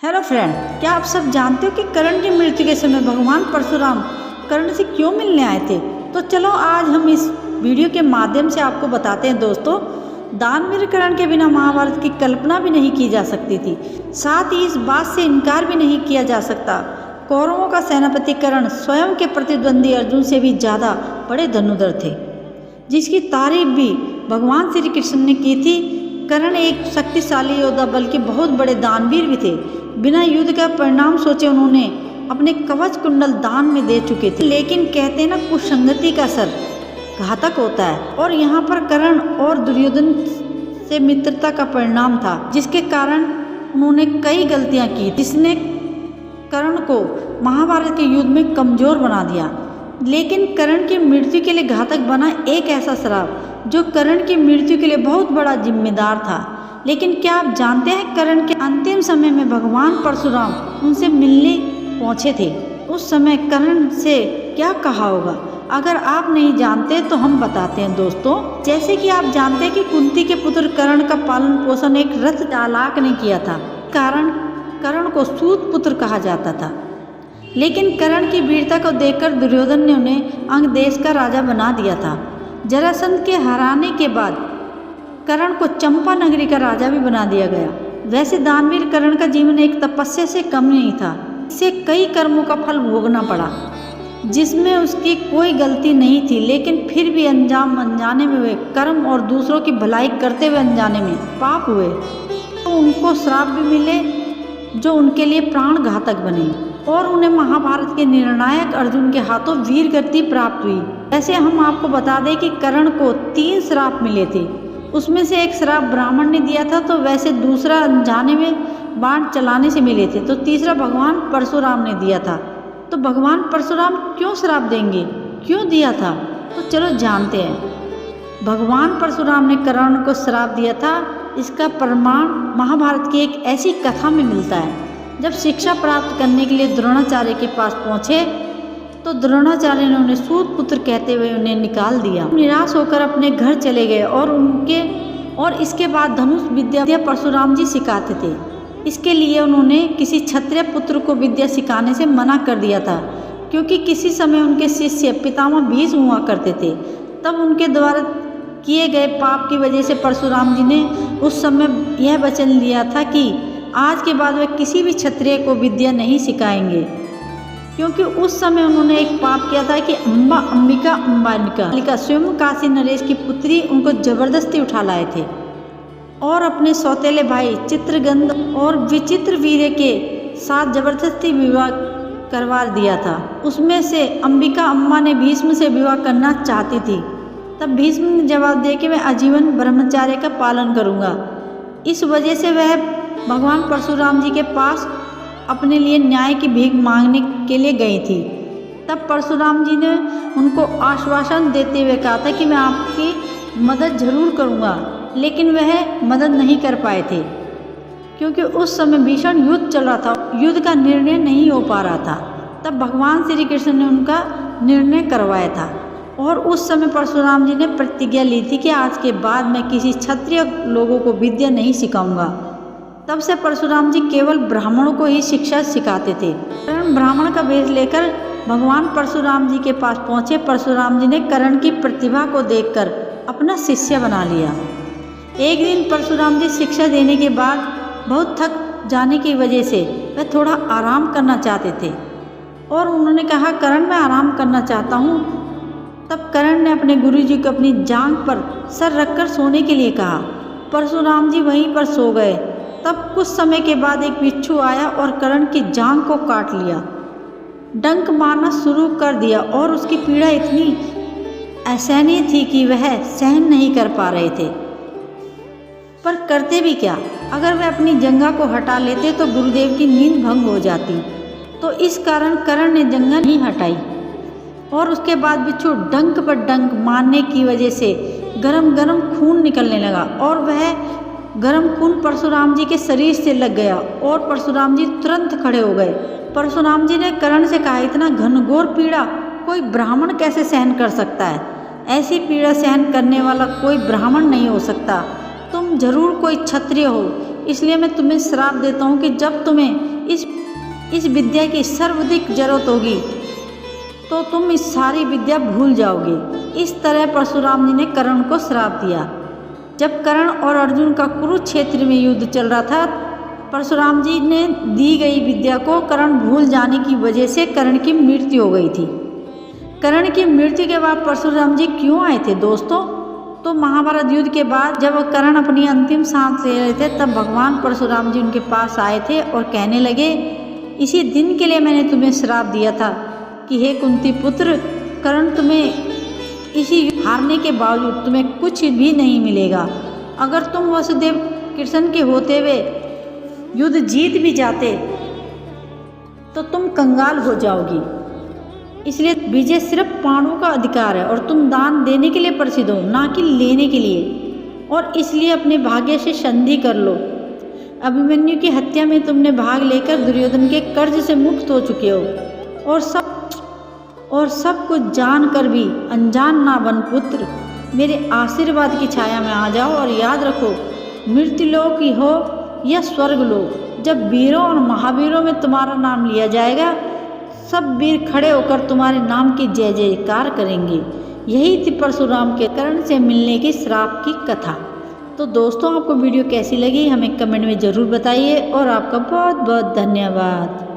Hello friend, क्या आप सब जानते हो कि कर्ण की मृत्यु के समय भगवान परशुराम कर्ण से क्यों मिलने आए थे? तो चलो आज हम इस वीडियो के माध्यम से आपको बताते हैं दोस्तों। दानवीर कर्ण के बिना महाभारत की कल्पना भी नहीं की जा सकती थी। साथ ही इस बात से इनकार भी नहीं किया जा सकता, कौरवों का सेनापति कर्ण स्वयं के प्रतिद्वंदी अर्जुन से भी ज़्यादा बड़े धनुर्धर थे, जिसकी तारीफ भी भगवान श्री कृष्ण ने की थी। कर्ण एक शक्तिशाली योद्धा बल्कि बहुत बड़े दानवीर भी थे। बिना युद्ध का परिणाम सोचे उन्होंने अपने कवच कुंडल दान में दे चुके थे। लेकिन कहते हैं ना, कुसंगति का असर घातक होता है, और यहाँ पर कर्ण और दुर्योधन से मित्रता का परिणाम था, जिसके कारण उन्होंने कई गलतियाँ की, जिसने कर्ण को महाभारत के युद्ध में कमजोर बना दिया। लेकिन कर्ण की मृत्यु के लिए घातक बना एक ऐसा श्राप जो कर्ण की मृत्यु के लिए बहुत बड़ा जिम्मेदार था। लेकिन क्या आप जानते हैं, कर्ण के अंतिम समय में भगवान परशुराम उनसे मिलने पहुंचे थे। उस समय कर्ण से क्या कहा होगा? अगर आप नहीं जानते तो हम बताते हैं दोस्तों। जैसे कि आप जानते हैं कि कुंती के पुत्र कर्ण का पालन पोषण एक रथ चालाक ने किया था, कारण कर्ण को सूत पुत्र कहा जाता था। लेकिन कर्ण की वीरता को देखकर दुर्योधन ने उन्हें अंग देश का राजा बना दिया था। जरासंध के हराने के बाद कर्ण को चंपा नगरी का राजा भी बना दिया गया। वैसे दानवीर कर्ण का जीवन एक तपस्या से कम नहीं था। इसे कई कर्मों का फल भोगना पड़ा, जिसमें उसकी कोई गलती नहीं थी। लेकिन फिर भी अनजाने में हुए कर्म और दूसरों की भलाई करते हुए अनजाने में पाप हुए, तो उनको श्राप भी मिले जो उनके लिए प्राण घातक बने, और उन्हें महाभारत के निर्णायक अर्जुन के हाथों वीर गति प्राप्त हुई। वैसे हम आपको बता दें कि कर्ण को 3 श्राप मिले थे। उसमें से एक श्राप ब्राह्मण ने दिया था, तो वैसे दूसरा अनजाने में बाण चलाने से मिले थे, तो तीसरा भगवान परशुराम ने दिया था। तो भगवान परशुराम क्यों श्राप देंगे, क्यों दिया था? तो चलो जानते हैं। भगवान परशुराम ने कर्ण को श्राप दिया था, इसका प्रमाण महाभारत की एक ऐसी कथा में मिलता है। जब शिक्षा प्राप्त करने के लिए द्रोणाचार्य के पास पहुँचे तो द्रोणाचार्य ने उन्हें सूत पुत्र कहते हुए उन्हें निकाल दिया। निराश होकर अपने घर चले गए, और इसके बाद धनुष विद्या परशुराम जी सिखाते थे। इसके लिए उन्होंने किसी क्षत्रिय पुत्र को विद्या सिखाने से मना कर दिया था, क्योंकि किसी समय उनके शिष्य पितामह भीष्म हुआ करते थे। तब उनके द्वारा किए गए पाप की वजह से परशुराम जी ने उस समय यह वचन लिया था कि आज के बाद वे किसी भी क्षत्रिय को विद्या नहीं सिखाएंगे, क्योंकि उस समय उन्होंने एक पाप किया था कि अंबिका स्वयं काशी नरेश की पुत्री उनको जबरदस्ती उठा लाए थे, और अपने सौतेले भाई चित्रगंध और विचित्र वीर्य के साथ जबरदस्ती विवाह करवा दिया था। उसमें से अंबिका अम्मा ने भीष्म से विवाह करना चाहती थी। तब भीष्म ने जवाब दिया कि मैं आजीवन ब्रह्मचार्य का पालन करूँगा। इस वजह से वह भगवान परशुराम जी के पास अपने लिए न्याय की भीख मांगने के लिए गई थी। तब परशुराम जी ने उनको आश्वासन देते हुए कहा था कि मैं आपकी मदद जरूर करूँगा, लेकिन वह मदद नहीं कर पाए थे, क्योंकि उस समय भीषण युद्ध चल रहा था, युद्ध का निर्णय नहीं हो पा रहा था। तब भगवान श्री कृष्ण ने उनका निर्णय करवाया था, और उस समय परशुराम जी ने प्रतिज्ञा ली थी कि आज के बाद मैं किसी क्षत्रिय लोगों को विद्या नहीं सिखाऊंगा। तब से परशुराम जी केवल ब्राह्मणों को ही शिक्षा सिखाते थे। कर्ण ब्राह्मण का वेश लेकर भगवान परशुराम जी के पास पहुँचे। परशुराम जी ने कर्ण की प्रतिभा को देखकर अपना शिष्य बना लिया। एक दिन परशुराम जी शिक्षा देने के बाद बहुत थक जाने की वजह से वह थोड़ा आराम करना चाहते थे, और उन्होंने कहा, कर्ण मैं आराम करना चाहता हूँ। तब कर्ण ने अपने गुरु जी को अपनी जांघ पर सर रखकर सोने के लिए कहा। परशुराम जी वहीं पर सो गए। तब कुछ समय के बाद एक बिच्छू आया और कर्ण की जांघ को काट लिया, डंक मारना शुरू कर दिया, और उसकी पीड़ा इतनी असहनीय थी कि वह सहन नहीं कर पा रहे थे। पर करते भी क्या? अगर वह अपनी जंघा को हटा लेते तो गुरुदेव की नींद भंग हो जाती। तो इस कारण कर्ण ने जंघा नहीं हटाई, और उसके बाद बिच्छू डंक पर डंक मारने की वजह से गरम गरम खून निकलने लगा, और वह गरम खून परशुराम जी के शरीर से लग गया, और परशुराम जी तुरंत खड़े हो गए। परशुराम जी ने कर्ण से कहा, इतना घनघोर पीड़ा कोई ब्राह्मण कैसे सहन कर सकता है? ऐसी पीड़ा सहन करने वाला कोई ब्राह्मण नहीं हो सकता। तुम जरूर कोई क्षत्रिय हो, इसलिए मैं तुम्हें श्राप देता हूँ कि जब तुम्हें इस विद्या की सर्वाधिक जरूरत होगी तो तुम इस सारी विद्या भूल जाओगे। इस तरह परशुराम जी ने कर्ण को श्राप दिया। जब कर्ण और अर्जुन का कुरुक्षेत्र में युद्ध चल रहा था, परशुराम जी ने दी गई विद्या को कर्ण भूल जाने की वजह से कर्ण की मृत्यु हो गई थी। कर्ण की मृत्यु के बाद परशुराम जी क्यों आए थे दोस्तों? तो महाभारत युद्ध के बाद जब कर्ण अपनी अंतिम सांस ले रहे थे, तब भगवान परशुराम जी उनके पास आए थे और कहने लगे, इसी दिन के लिए मैंने तुम्हें श्राप दिया था कि हे कुंती पुत्र, कर्ण तुम्हें इसी हारने के बावजूद तुम्हें कुछ भी नहीं मिलेगा। अगर तुम वसुदेव कृष्ण के होते हुए युद्ध जीत भी जाते तो तुम कंगाल हो जाओगी। इसलिए विजय सिर्फ पांडवों का अधिकार है और तुम दान देने के लिए प्रसिद्ध हो, ना कि लेने के लिए। और इसलिए अपने भाग्य से संधि कर लो। अभिमन्यु की हत्या में तुमने भाग लेकर दुर्योधन के कर्ज से मुक्त हो चुके हो और सब कुछ जानकर भी अनजान ना बन पुत्र। मेरे आशीर्वाद की छाया में आ जाओ और याद रखो, मृत्युलोक ही हो या स्वर्गलोक, जब वीरों और महावीरों में तुम्हारा नाम लिया जाएगा, सब वीर खड़े होकर तुम्हारे नाम की जय जयकार करेंगे। यही थी परशुराम के कर्ण से मिलने की श्राप की कथा। तो दोस्तों, आपको वीडियो कैसी लगी हमें कमेंट में ज़रूर बताइए और आपका बहुत बहुत धन्यवाद।